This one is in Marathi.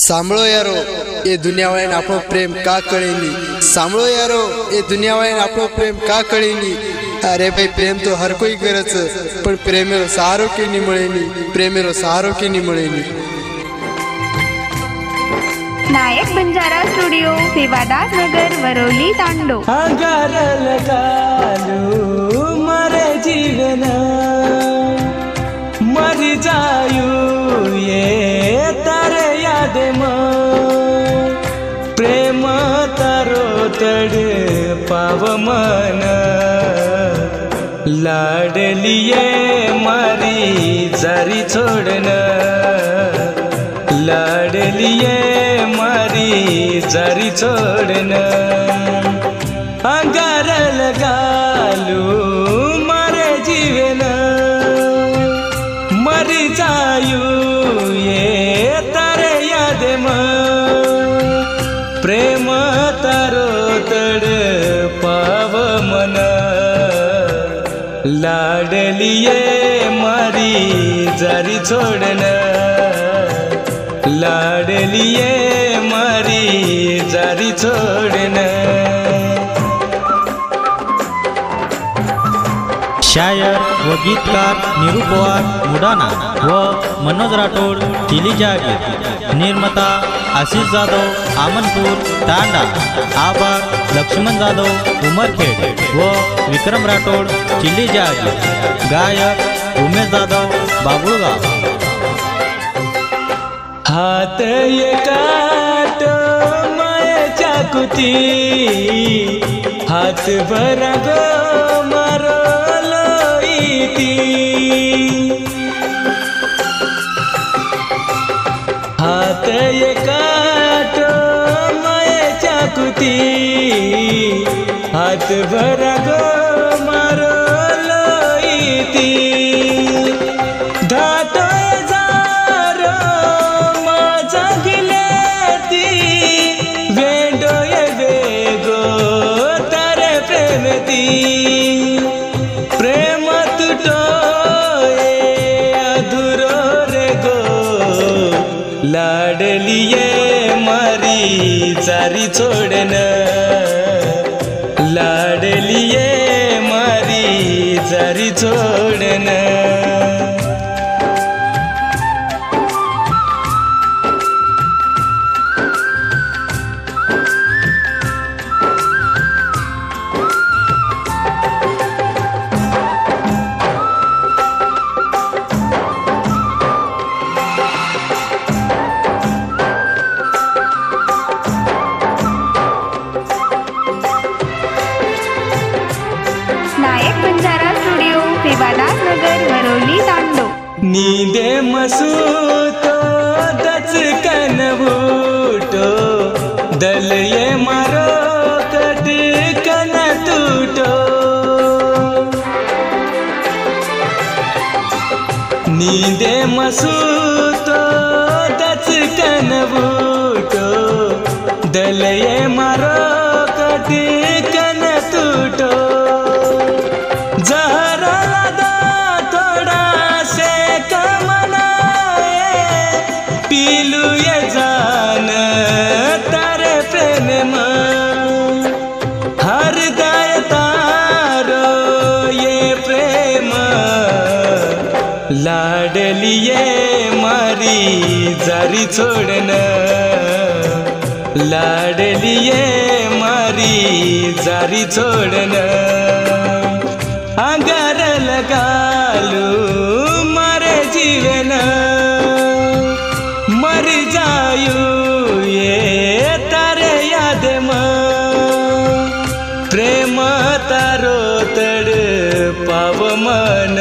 सांभळो यारो ए दुनिया वाळ्यान आपणो प्रेम का कळेनी। सांभळो यारो ए दुनिया वाळ्यान आपणो प्रेम का कळेनी। अरे भाई प्रेम तो हर कोई करच, पण प्रेमेरो सहारो केनी मळेनी, प्रेमेरो सहारो केनी मळेनी। नायक बंजारा स्टूडियो, सेवादास नगर, वरोली, तांडो। मरे जीवन मरी जायू ये तारे याद प्रेम तारो तड पाव मन लाडलिये मारी जारी छोड़न लाडलिये मारी जारी छोड़न अंगार लगालू मारे जीवन मरी जायू ये तारे याद प्रेम तारो तड पाव मन लाडलिये मारी जारी छोड़न लाडलिये मारी जारी छोड़न। शायर व गीतकार निरूपवार मुडाना व मनोज राठोड चिली जागीर। निर्माता आशीष जाधव आमनपूर तांडा। आभार लक्ष्मण जाधव उमरखेड व विक्रम राठोड चिली जागीर। गायक उमेश जाधव बाबुळगाव। हात ये काटो मायेच्या कुती हात भरा गो मारो हात ये काटो मायेच्या कुती हात भरा गो मारो लोईती धातो जारो माझा गिलेती वेंडो ये वेगो तारे प्रेमती प्रेम तुटो अधूरो रे गो लाडलिये मारी जारी छोड़न लाडलिये मारी जारी छोड़न। नायक बंजारा स्टूडियो, सेवादास नगर, वरोली, तांडो। नींदे मसूतो दच कनबूटो दल ये मारो कट कन टूटो नींदे मसूतो दच कनबूटो दल ये मारो कट कन टूटो पीलू ये जान तारे प्रेम हृदय तारो ये प्रेम लाडलिये मारी जारी छोड़न लाडलिये मारी जारी छोड़न अंगार लगालू मारे जीवन मरी जायू ये तारे याद प्रेम तारो तड पाव मन।